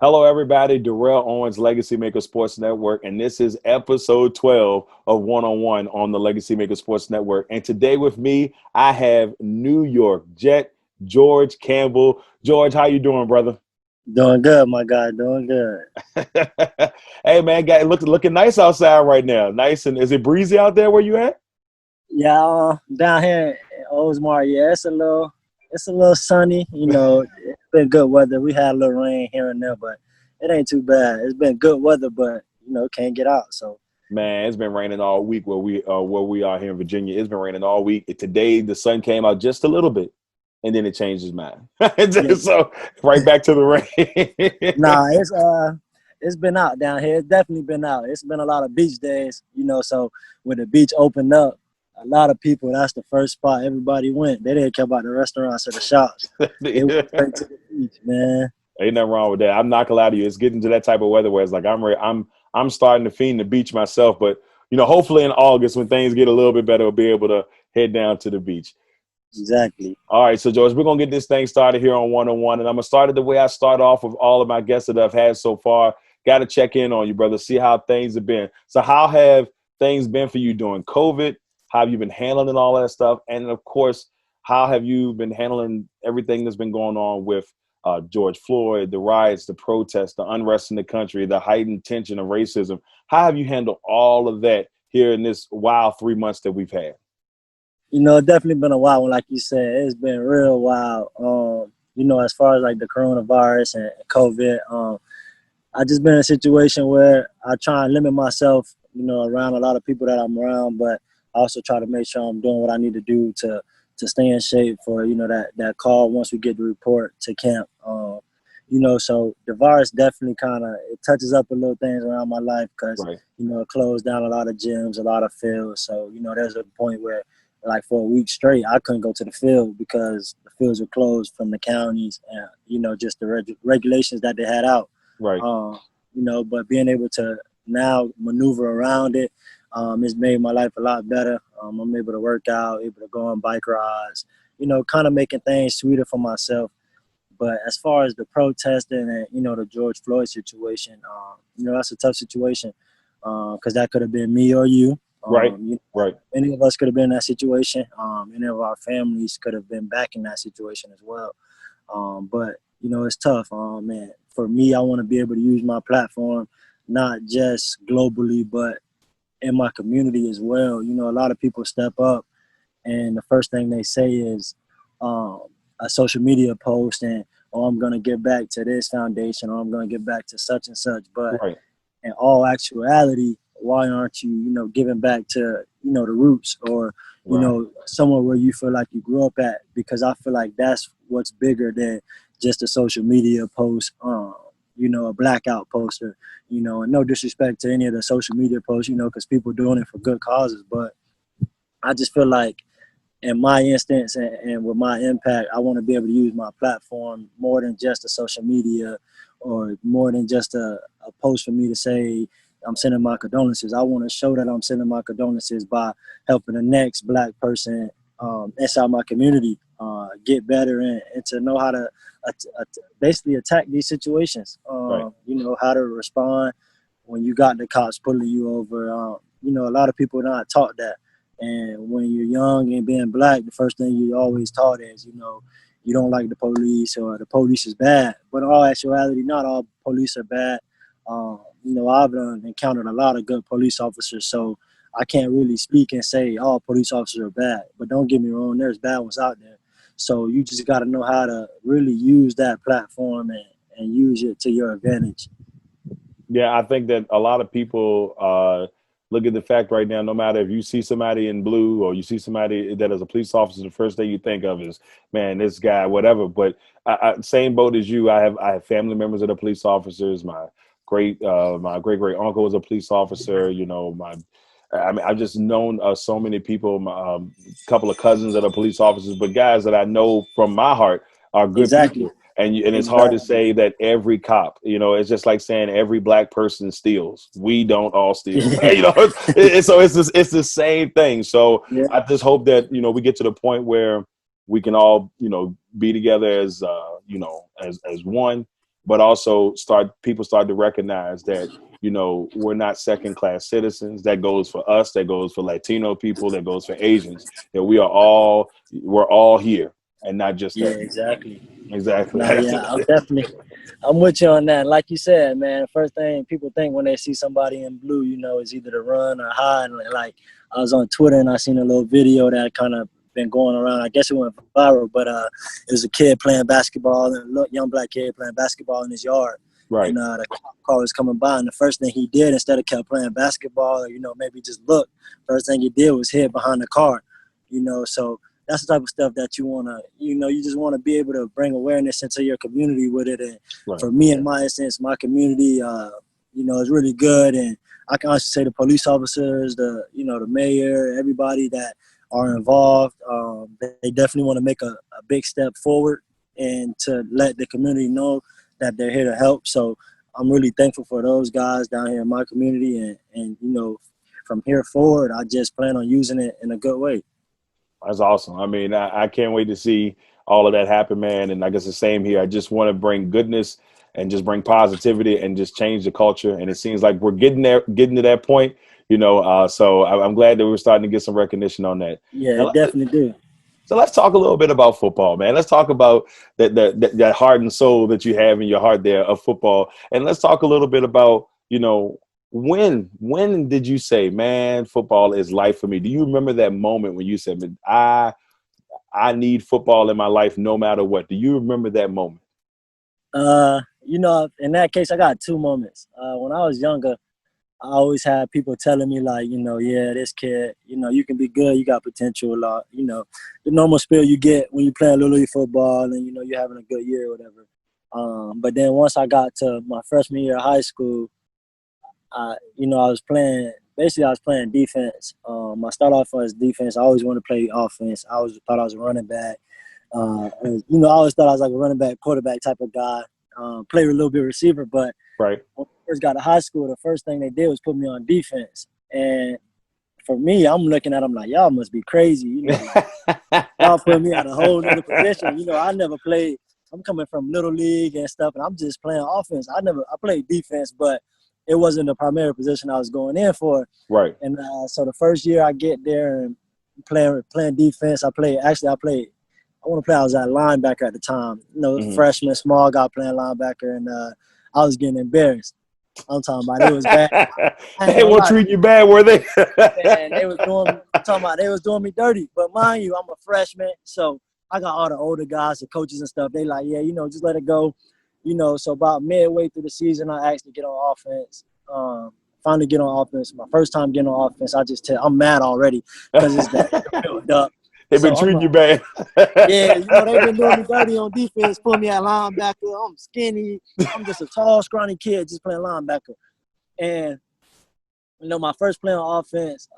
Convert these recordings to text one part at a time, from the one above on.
Hello, everybody. Darrell Owens, LegacyMaker Sports Network, and this is episode 12 of One-on-One on the LegacyMaker Sports Network. And today with me, I have New York Jet George Campbell. George, how you doing, brother? Doing good, my guy. Doing good. Hey, man, guy, looking nice outside right now. Nice, and is it breezy out there where you at? Yeah, down here in Oldsmar, yeah, it's a little sunny. It's been good weather. We had a little rain here and there, but it ain't too bad. It's been good weather, but can't get out. So Man, it's been raining all week where we are here in Virginia. It's been raining all week. Today, the sun came out just a little bit, and then it changed his mind. yeah, So right back to the rain. nah, it's been out down here. It's definitely been out. It's been a lot of beach days, So when the beach opened up, a lot of people, that's the first spot everybody went. They didn't care about the restaurants or the shops. They went straight to the beach, man. Ain't nothing wrong with that. I'm not gonna lie to you. It's getting to that type of weather where it's like I'm starting to fiend the beach myself. But hopefully in August when things get a little bit better, we'll be able to head down to the beach. Exactly. All right, so George, we're gonna get this thing started here on One-on-One, and I'm gonna start it the way I start off with all of my guests that I've had so far. Got to check in on you, brother. See how things have been. So how have things been for you during COVID? How have you been handling all that stuff? And of course, how have you been handling everything that's been going on with George Floyd, the riots, the protests, the unrest in the country, the heightened tension of racism? How have you handled all of that here in this wild 3 months that we've had? It's definitely been a while. Like you said, it's been real wild. As far as like the coronavirus and COVID, I just been in a situation where I try and limit myself, around a lot of people that I'm around, but I also try to make sure I'm doing what I need to do to stay in shape for, that call once we get the report to camp. So the virus definitely it touches up a little things around my life because, Right. it closed down a lot of gyms, a lot of fields. So, there's a point where like for a week straight, I couldn't go to the field because the fields were closed from the counties and, just the regulations that they had out. Right. But being able to now maneuver around it, it's made my life a lot better. I'm able to work out, able to go on bike rides, kind of making things sweeter for myself. But as far as the protesting and, the George Floyd situation, that's a tough situation because that could have been me or you. Right. Right. Any of us could have been in that situation. Any of our families could have been back in that situation as well. But it's tough. Man, for me, I want to be able to use my platform, not just globally, but in my community as well. A lot of people step up and the first thing they say is a social media post and, oh, I'm going to give back to this foundation or I'm going to give back to such and such. But Right. in all actuality, why aren't you, giving back to, the roots or, somewhere where you feel like you grew up at? Because I feel like that's what's bigger than just a social media post, a blackout poster, and no disrespect to any of the social media posts, because people are doing it for good causes. But I just feel like in my instance and with my impact, I want to be able to use my platform more than just a social media or more than just a post for me to say I'm sending my condolences. I want to show that I'm sending my condolences by helping the next Black person inside my community get better and to know how to basically attack these situations. Right. How to respond when you got the cops pulling you over. A lot of people are not taught that. And when you're young and being Black, the first thing you always taught is, you don't like the police or the police is bad. But in all actuality, not all police are bad. I've encountered a lot of good police officers, so I can't really speak and say all police officers are bad. But don't get me wrong, there's bad ones out there. So you just got to know how to really use that platform and use it to your advantage. Yeah, I think that a lot of people look at the fact right now, no matter if you see somebody in blue or you see somebody that is a police officer, the first thing you think of is, man, this guy, whatever. But same boat as you, I have family members that are police officers. My great great uncle was a police officer. I've just known so many people, couple of cousins that are police officers, but guys that I know from my heart are good Exactly. people. And it's hard to Exactly. say that every cop, it's just like saying every Black person steals. We don't all steal. It's the same thing. So Yeah. I just hope that, we get to the point where we can all, be together as one but also people start to recognize that, you know, we're not second class citizens. That goes for us. That goes for Latino people. That goes for Asians. That we're all here and not just Yeah, that. exactly. Exactly. No, yeah, I'm with you on that. Like you said, man, first thing people think when they see somebody in blue, you know, is either to run or hide. And like I was on Twitter and I seen a little video that kind of been going around. I guess it went viral, but it was a kid playing basketball, a young black kid playing basketball in his yard. Right. And the car was coming by, and the first thing he did, instead of kept playing basketball or, you know, maybe just look, first thing he did was hid behind the car, you know, so that's the type of stuff that you want to, you know, you just want to be able to bring awareness into your community with it. And Right. for me, in my instance, my community, you know, is really good. And I can honestly say the police officers, the mayor, everybody that are involved, they definitely want to make a big step forward and to let the community know that they're here to help. So I'm really thankful for those guys down here in my community. And you know, from here forward, I just plan on using it in a good way. That's awesome. I mean, I can't wait to see all of that happen, man. And I guess the same here. I just want to bring goodness and just bring positivity and just change the culture. And it seems like we're getting to that point, you know. So I'm glad that we're starting to get some recognition on that. Yeah, Now, it definitely do. so let's talk a little bit about football, man. Let's talk about that heart and soul that you have in your heart there of football. And let's talk a little bit about, you know, when did you say, man, football is life for me? Do you remember that moment when you said, I need football in my life no matter what? Do you remember that moment? You know, in that case, I got two moments. When I was younger, I always had people telling me like, you know, yeah, this kid, you know, you can be good, you got potential a lot, you know, the normal spiel you get when you play a little league football and, you know, you're having a good year or whatever. But then once I got to my freshman year of high school, you know, I was playing defense. I started off as defense. I always wanted to play offense. I always thought I was a running back. You know, I always thought I was like a running back, quarterback type of guy. Play a little bit receiver, but right. When I first got to high school, the first thing they did was put me on defense. And for me, I'm looking at them like, y'all must be crazy. You know, like, y'all put me at a whole other position. You know, I never played. I'm coming from little league and stuff, and I'm just playing offense. I played defense, but it wasn't the primary position I was going in for. Right. And so the first year I get there and playing defense, I want to play. I was at linebacker at the time. You know, freshman, small guy playing linebacker, and I was getting embarrassed. I'm talking about it was bad. They weren't treating you bad, were they? Man, they was doing me dirty. But mind you, I'm a freshman, so I got all the older guys, the coaches and stuff. They like, yeah, you know, just let it go. You know, so about midway through the season, I actually get on offense. Finally get on offense. My first time getting on offense, I'm mad already because it's that built up. They've been treating you bad. Yeah, you know, they've been doing me dirty on defense, put me at linebacker. I'm skinny. I'm just a tall, scrawny kid just playing linebacker. And, you know, my first play on offense,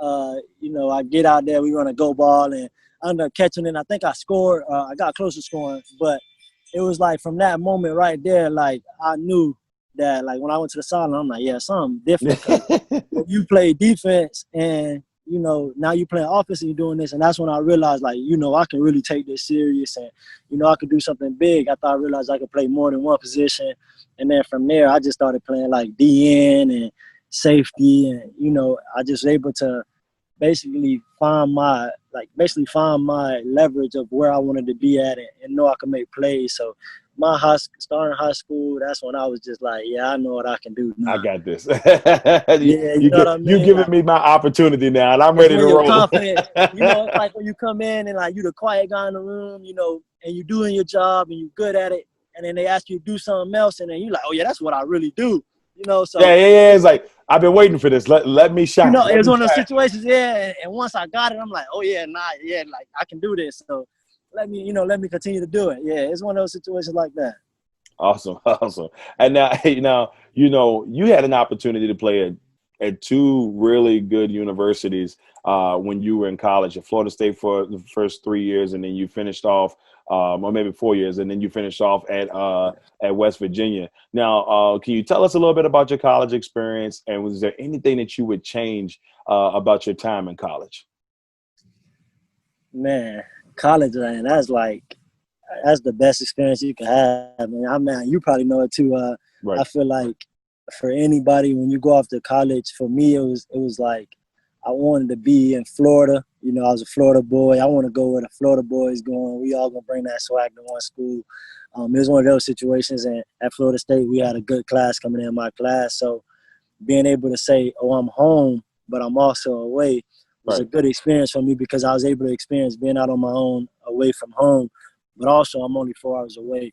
you know, I get out there, we run a go ball, and I ended up catching it. I think I scored. I got close to scoring. But it was like from that moment right there, like I knew that, like when I went to the sideline, I'm like, yeah, something different. When you play defense and, you know, now you're playing offense and you're doing this. And that's when I realized, like, you know, I can really take this serious and, you know, I could do something big. After I realized I could play more than one position. And then from there, I just started playing like DN and safety. And, you know, I just was able to basically find my leverage of where I wanted to be at and know I could make plays. So starting high school, that's when I was just like, yeah, I know what I can do now. I got this. Yeah, you know what I mean? You giving me my opportunity now, and I'm ready to roll. Confident. You know, it's like when you come in and like you the quiet guy in the room, you know, and you're doing your job and you're good at it, and then they ask you to do something else, and then you're like, oh yeah, that's what I really do. You know, so yeah. It's like I've been waiting for this. Let me shine. You know, it was one of those situations. Yeah, and once I got it, I'm like, oh yeah, like I can do this. So let me continue to do it. Yeah, it's one of those situations like that. Awesome. And now, you know, you had an opportunity to play at two really good universities when you were in college, at Florida State for the first 3 years, and then you finished off, or maybe 4 years, and then you finished off at West Virginia. Now, can you tell us a little bit about your college experience, and was there anything that you would change about your time in college? Man, college, man, that's like that's the best experience you can have. Man, you probably know it too. Right. I feel like for anybody, when you go off to college, for me, it was like I wanted to be in Florida. You know, I was a Florida boy. I want to go where the Florida boys going. We all gonna bring that swag to one school. It was one of those situations, and at Florida State, we had a good class coming in my class. So being able to say, "Oh, I'm home, but I'm also away," was a good experience for me because I was able to experience being out on my own, away from home. But also, I'm only 4 hours away.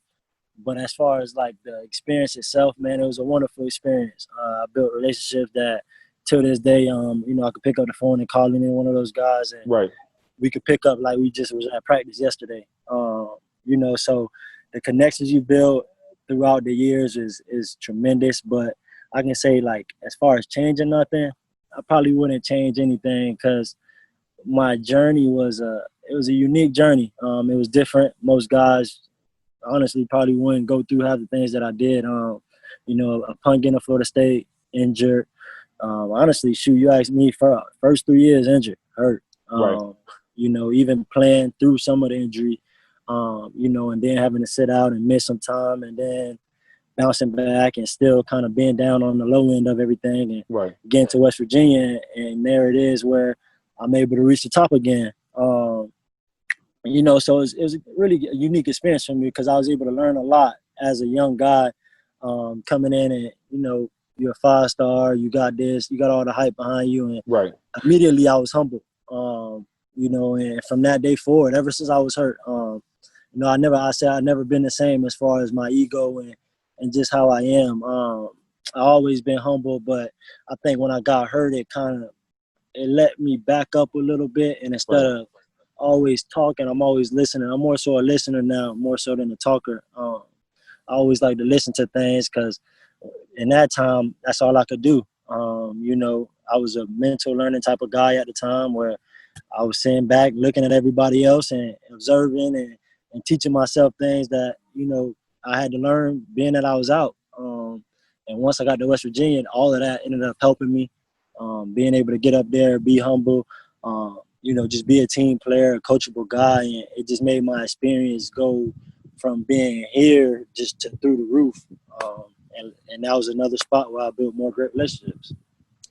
But as far as like the experience itself, man, it was a wonderful experience. I built relationships that, till this day, you know, I could pick up the phone and call any one of those guys, and we could pick up like we just was at practice yesterday. You know, so the connections you build throughout the years is tremendous. But I can say, like, as far as changing nothing, I probably wouldn't change anything because my journey was it was a unique journey. It was different. Most guys honestly probably wouldn't go through half the things that I did. You know, upon getting to Florida State, injured. Honestly, shoot, you asked me for first 3 years injured, hurt. You know, even playing through some of the injury, you know, and then having to sit out and miss some time, and then bouncing back and still kind of being down on the low end of everything, and getting to West Virginia, and there it is where I'm able to reach the top again. You know, so it was really a unique experience for me because I was able to learn a lot as a young guy coming in, and, you know, you're a 5-star, you got this, you got all the hype behind you, and immediately I was humbled. You know, and from that day forward, ever since I was hurt, you know, I've never been the same as far as my ego and just how I am. I always been humble, but I think when I got hurt, it let me back up a little bit, and instead of always talking, I'm always listening. I'm more so a listener now, more so than a talker. I always like to listen to things because in that time, that's all I could do. You know, I was a mental learning type of guy at the time where I was sitting back, looking at everybody else and observing and teaching myself things that, you know, I had to learn being that I was out. And once I got to West Virginia, all of that ended up helping me, being able to get up there, be humble, you know, just be a team player, a coachable guy. And it just made my experience go from being here just to through the roof. And that was another spot where I built more great relationships.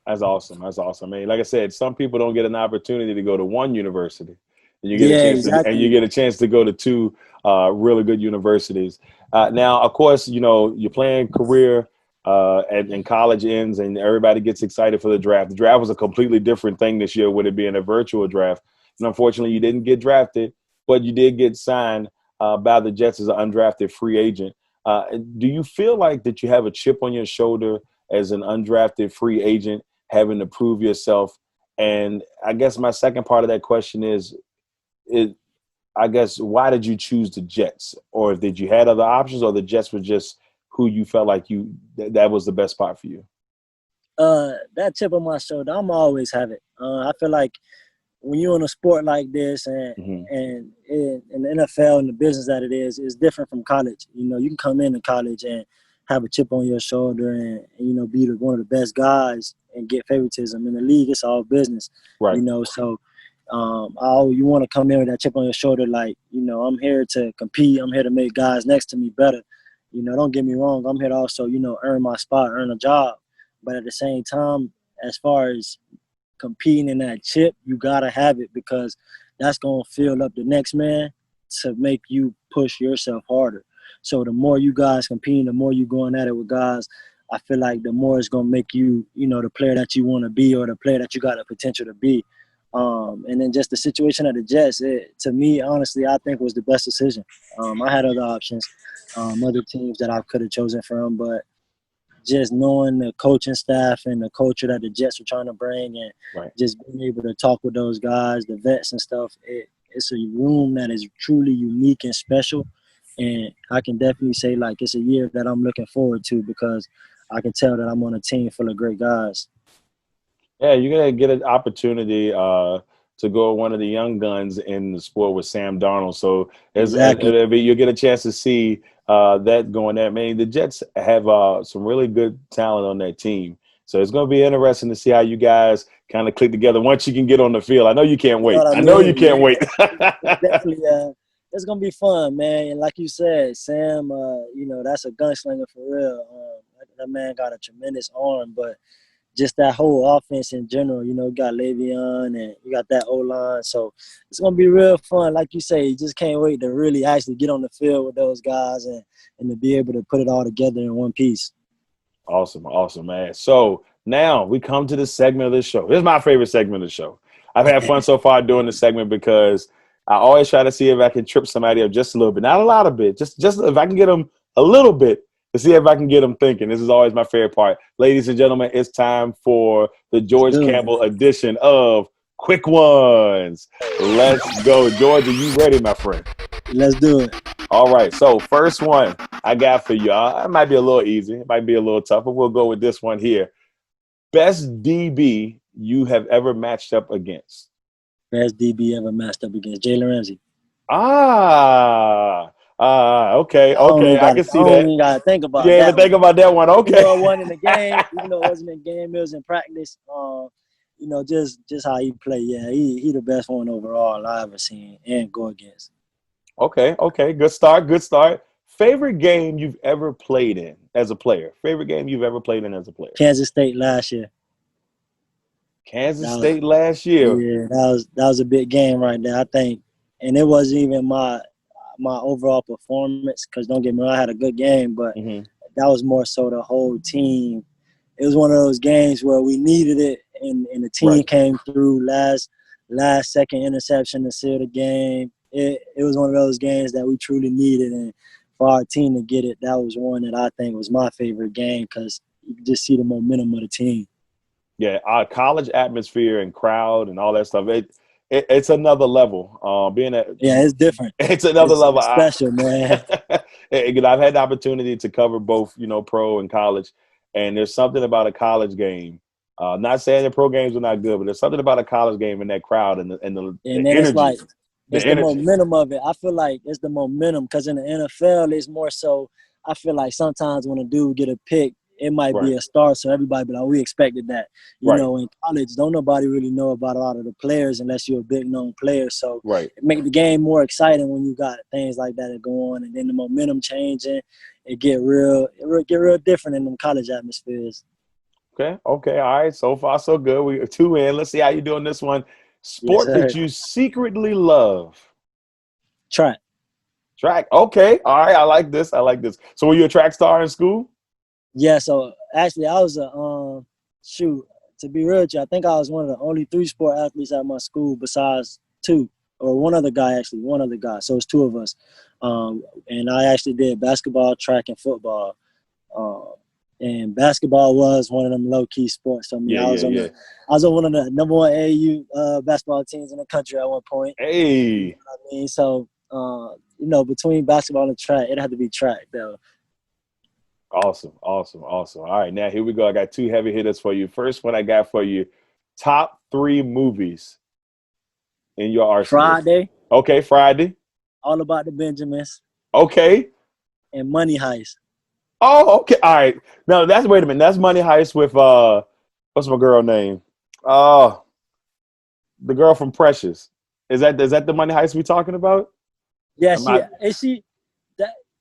That's awesome. That's awesome. I mean, like I said, some people don't get an opportunity to go to one university, and you get a chance to, and you get a chance to go to two really good universities. Now, of course, you know, your playing career and college ends, and everybody gets excited for the draft. The draft was a completely different thing this year with it being a virtual draft, and unfortunately, you didn't get drafted, but you did get signed by the Jets as an undrafted free agent. Do you feel like that you have a chip on your shoulder as an undrafted free agent, having to prove yourself? And I guess my second part of that question is I guess, why did you choose the Jets? Or did you had other options, or the Jets were just who you felt like that was the best spot for you? That chip on my shoulder, I'm always have it. I feel like when you're in a sport like this and in the NFL and the business that it is different from college. You know, you can come into college and have a chip on your shoulder and you know, be one of the best guys and get favoritism. In the league, it's all business. You know, so you want to come in with that chip on your shoulder, like, you know, I'm here to compete. I'm here to make guys next to me better. You know, don't get me wrong. I'm here to also, you know, earn my spot, earn a job. But at the same time, as far as competing in that chip, you got to have it because that's going to fill up the next man to make you push yourself harder. So the more you guys competing, the more you going at it with guys, I feel like the more it's going to make you, you know, the player that you want to be or the player that you got the potential to be. And then just the situation at the Jets, to me, honestly, I think was the best decision. I had other options, other teams that I could have chosen from, but just knowing the coaching staff and the culture that the Jets were trying to bring and just being able to talk with those guys, the vets and stuff, it's a room that is truly unique and special. And I can definitely say, like, it's a year that I'm looking forward to because I can tell that I'm on a team full of great guys. Yeah, you're going to get an opportunity to go one of the young guns in the sport with Sam Darnold. So you'll get a chance to see that going there. I mean, the Jets have some really good talent on that team. So it's going to be interesting to see how you guys kind of click together once you can get on the field. I know you can't wait. I know you can't wait. It's gonna be fun, man. And like you said, Sam, that's a gunslinger for real. That man got a tremendous arm, but just that whole offense in general, you got Le'Veon and you got that O-line. So it's going to be real fun. Like you say, you just can't wait to really actually get on the field with those guys and to be able to put it all together in one piece. Awesome, man. So now we come to the segment of the show. This is my favorite segment of the show. I've had fun so far doing this segment because I always try to see if I can trip somebody up just a little bit. Not a lot of bit, just if I can get them a little bit to see if I can get them thinking. This is always my favorite part. Ladies and gentlemen, it's time for the George Campbell edition of Quick Ones. Let's go. George, are you ready, my friend? Let's do it. All right. So first one I got for y'all. It might be a little easy. It might be a little tough, but we'll go with this one here. Best DB you have ever matched up against? Best DB ever matched up against? Jalen Ramsey. Okay. I can see that. I don't even got to think about that. Yeah, even think about that one. Okay. Even though it wasn't in the game, even though it wasn't in the game, it was in practice. Just how he play. Yeah, he the best one overall I ever seen and go against. Okay. Good start. Favorite game you've ever played in as a player? Favorite game you've ever played in as a player? Kansas State last year. Kansas State last year. Yeah, that was a big game right there, I think. And it wasn't even my overall performance, because don't get me wrong, I had a good game, but that was more so the whole team. It was one of those games where we needed it, and the team came through last second interception to seal the game. It was one of those games that we truly needed, and for our team to get it, that was one that I think was my favorite game, because you could just see the momentum of the team. Yeah, our college atmosphere and crowd and all that stuff. It's another level. It's different. It's another level. It's special, man. I've had the opportunity to cover both, pro and college, and there's something about a college game. Not saying the pro games are not good, but there's something about a college game and that crowd and the energy. It's like the momentum of it. I feel like it's the momentum, because in the NFL, it's more so. I feel like sometimes when a dude get a pick, it might be a star, so everybody be like, we expected that. You know, in college, don't nobody really know about a lot of the players unless you're a big known player. So it make the game more exciting when you got things like that that go on, and then the momentum changing, it get real different in them college atmospheres. Okay. All right. So far, so good. We are 2 in. Let's see how you doing this one. Sport that you secretly love. Track. Okay. All right. I like this. So were you a track star in school? Yeah, so actually I was to be real with you, I think I was one of the only 3 sport athletes at my school besides 2, or one other guy. So it's 2 of us. And I actually did basketball, track, and football. And basketball was one of them low-key sports. So I was on one of the number 1 AAU basketball teams in the country at one point. Hey. You know what I mean? So, between basketball and track, it had to be track, though. Awesome. All right, now here we go. I got 2 heavy hitters for you. First one I got for you, top 3 movies in your arsenal. Friday. Okay, Friday. All About the Benjamins. Okay. And Money Heist. Oh, okay. All right. Now wait a minute. That's Money Heist with what's my girl name? The girl from Precious. Is that the Money Heist we talking about? Yeah,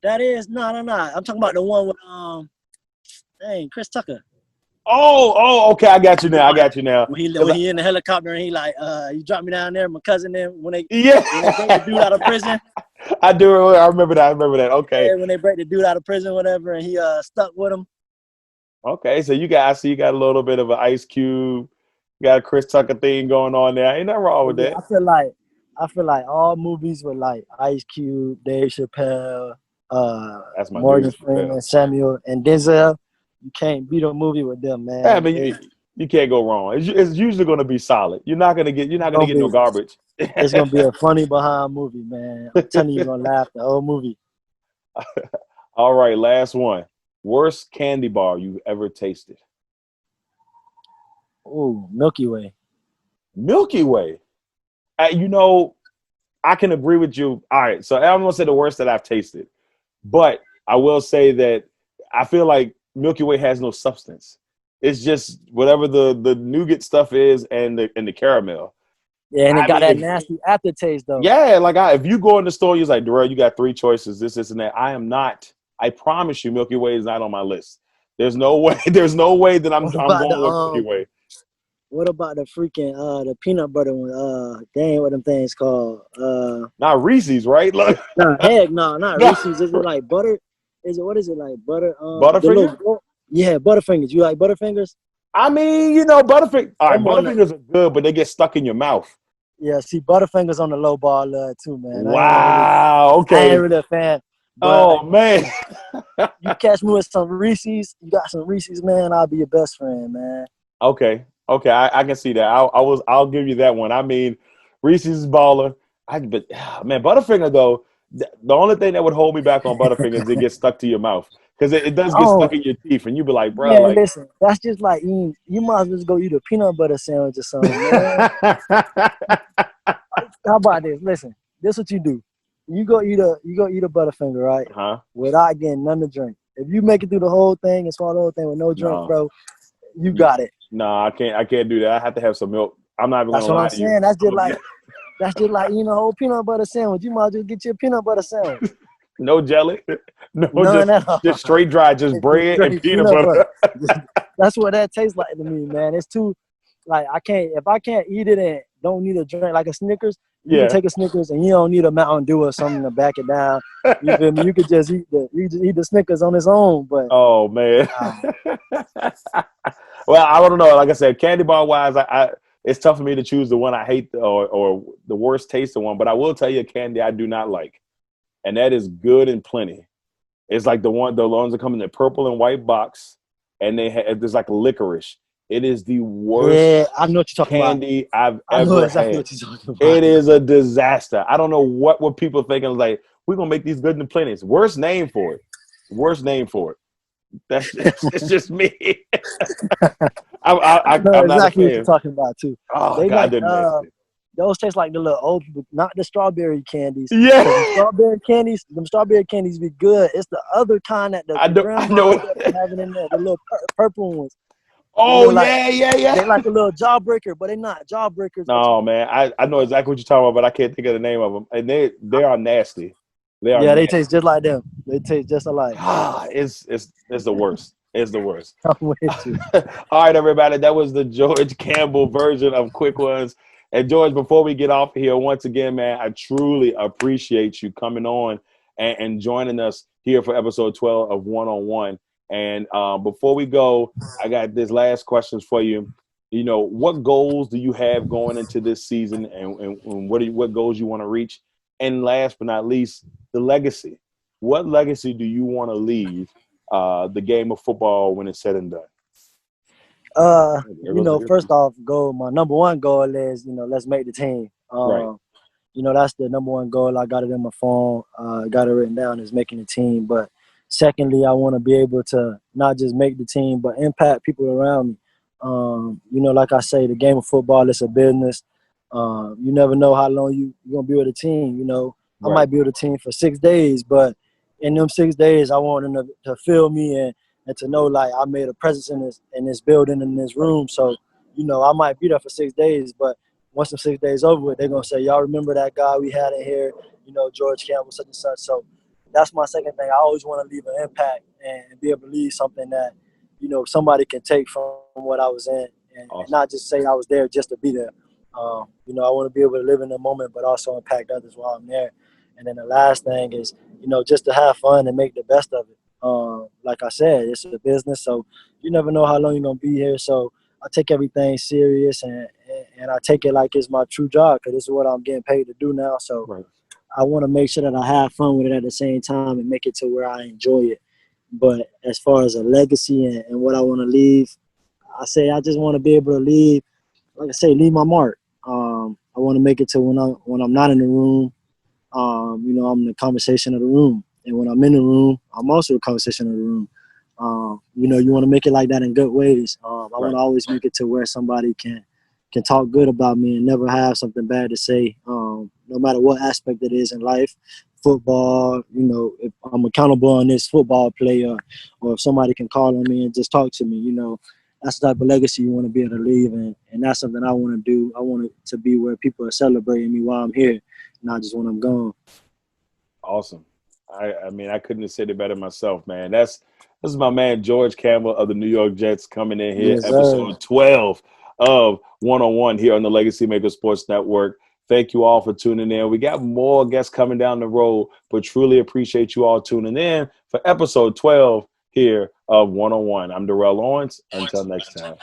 That is no. I'm talking about the one with Chris Tucker. Oh, okay. I got you now. When he in the helicopter and he like, you dropped me down there, my cousin there, when they break the dude out of prison. I do. I remember that. Okay. Yeah, when they break the dude out of prison, whatever, and he stuck with him. Okay, so you got a little bit of an Ice Cube, you got a Chris Tucker thing going on there. Ain't nothing wrong with that. I feel like all movies with like Ice Cube, Dave Chappelle, that's my Morgan Freeman, Samuel, and Denzel. You can't beat a movie with them, man. Yeah, I mean, you can't go wrong. It's usually going to be solid. You're not going to get no garbage. It's going to be a funny behind movie, man. I'm telling you, you're going to laugh the whole movie. All right, last one. Worst candy bar you've ever tasted? Ooh, Milky Way. Milky Way. I can agree with you. All right, so I'm going to say the worst that I've tasted. But I will say that I feel like Milky Way has no substance. It's just whatever the nougat stuff is and the caramel. Yeah, and it I got mean, that nasty aftertaste though. yeah, like if you go in the store, you're like, Darrell, you got 3 choices, this, and that. I am not. I promise you, Milky Way is not on my list. There's no way. There's no way that I'm What about going with Milky the Way. what about the freaking the peanut butter one? Dang, what them things called? Not Reese's, right? Look, No, heck, no, not no. Reese's. Is it like butter? Is it what is it like butter? The Butterfinger. little yeah, Butterfingers. You like Butterfingers? I mean, Butterfinger. All right, Them on the Butterfingers are good, but they get stuck in your mouth. yeah. See, Butterfingers on the low bar too, man. Wow. I ain't Okay. really a fan. But Oh man. you catch me with some Reese's. You got some Reese's, man. I'll be your best friend, man. Okay. Okay. I can see that. I'll give you that one. I mean, Reese's is baller. But man, Butterfinger though. The only thing that would hold me back on Butterfinger is it gets stuck to your mouth because it does get Oh, stuck in your teeth, and you be like, bro, man, like. listen. That's just like you might as well just go eat a peanut butter sandwich or something, man. How about this? Listen, this what you do. You go eat a Butterfinger, right? Huh? Without getting nothing to drink. If you make it through the whole thing and swallow the whole thing with no drink, No. bro, you got it. No, I can't. I can't do that. I have to have some milk. I'm not even That's gonna what lie I'm to you. saying. That's just like eating a whole peanut butter sandwich. You might as well get you a peanut butter sandwich. No jelly. No, None at all. just straight dry, just It's just bread and straight peanut butter. That's what that tastes like to me, man. It's too like if I can't eat it and don't need a drink like a Snickers, you can Yeah. take a Snickers and you don't need a Mountain Dew or something to back it down. You feel me? You could just eat the Snickers on its own, but Oh man. Well, I don't know. Like I said, candy bar wise, I it's tough for me to choose the one I hate or the worst tasting one. But I will tell you a candy I do not like, and that is Good and Plenty. It's like the ones that come in the purple and white box, and there's like licorice. It is the worst yeah, I know what you're talking about. candy I've I know ever exactly had. what you're talking about. It is a disaster. I don't know what were people thinking. Like, we're gonna make these Good and Plenties. Worst name for it. Worst name for it. It's just me. I know I'm not a exactly what you're fan. talking about too. Oh They God, like they're nasty. those taste like the little old people, not the strawberry candies. Yeah, Them strawberry candies be good. It's the other kind that the I grandma know. be having in there, the little purple ones. They Oh look like yeah. they like a little jawbreaker, but they're not jawbreakers. No man, I know exactly what you're talking about, but I can't think of the name of them, and they are nasty. They are Yeah, they nasty. taste just like them. They taste just alike. It's the worst. It's the worst. I'm with you. All right, everybody. That was the George Campbell version of Quick Ones. And George, before we get off here, once again, man, I truly appreciate you coming on and joining us here for episode 12 of One on One. And before we go, I got this last questions for you. What goals do you have going into this season, and what goals you want to reach? And last but not least, the legacy. What legacy do you want to leave the game of football when it's said and done? First off, my number one goal is, let's make the team. Right. That's the number one goal. I got it in my phone. Got it written down is making the team. But secondly, I want to be able to not just make the team, but impact people around me. Like I say, the game of football is a business. You never know how long you're going to be with a team. I Right. might be with a team for 6 days, but in them 6 days, I want them to feel me and to know like I made a presence in this building, in this room. So, I might be there for 6 days, but once the 6 days over with, they're gonna say, y'all remember that guy we had in here, George Campbell, such and such. So that's my second thing. I always want to leave an impact and be able to leave something that, somebody can take from what I was in and not just say I was there just to be there. I want to be able to live in the moment, but also impact others while I'm there. And then the last thing is, just to have fun and make the best of it. Like I said, it's a business, so you never know how long you're gonna be here. So I take everything serious and I take it like it's my true job because this is what I'm getting paid to do now. So Right. I want to make sure that I have fun with it at the same time and make it to where I enjoy it. But as far as a legacy and what I want to leave, I say I just want to be able to leave, like I say, leave my mark. I want to make it to when I'm not in the room. I'm the conversation of the room. And when I'm in the room, I'm also the conversation of the room. You want to make it like that in good ways. I want to always make it to where somebody can talk good about me and never have something bad to say, no matter what aspect it is in life. Football, if I'm accountable on this football play or if somebody can call on me and just talk to me, that's the type of legacy you want to be able to leave, and that's something I want to do. I want it to be where people are celebrating me while I'm here, not just when I'm gone. Awesome. I mean, I couldn't have said it better myself, man. This is my man George Campbell of the New York Jets coming in here, Yes, sir. episode 12 of One-on-One here on the LegacyMaker Sports Network. Thank you all for tuning in. We got more guests coming down the road, but truly appreciate you all tuning in for episode 12 here of One-on-One. I'm Darrell Owens. Until next time.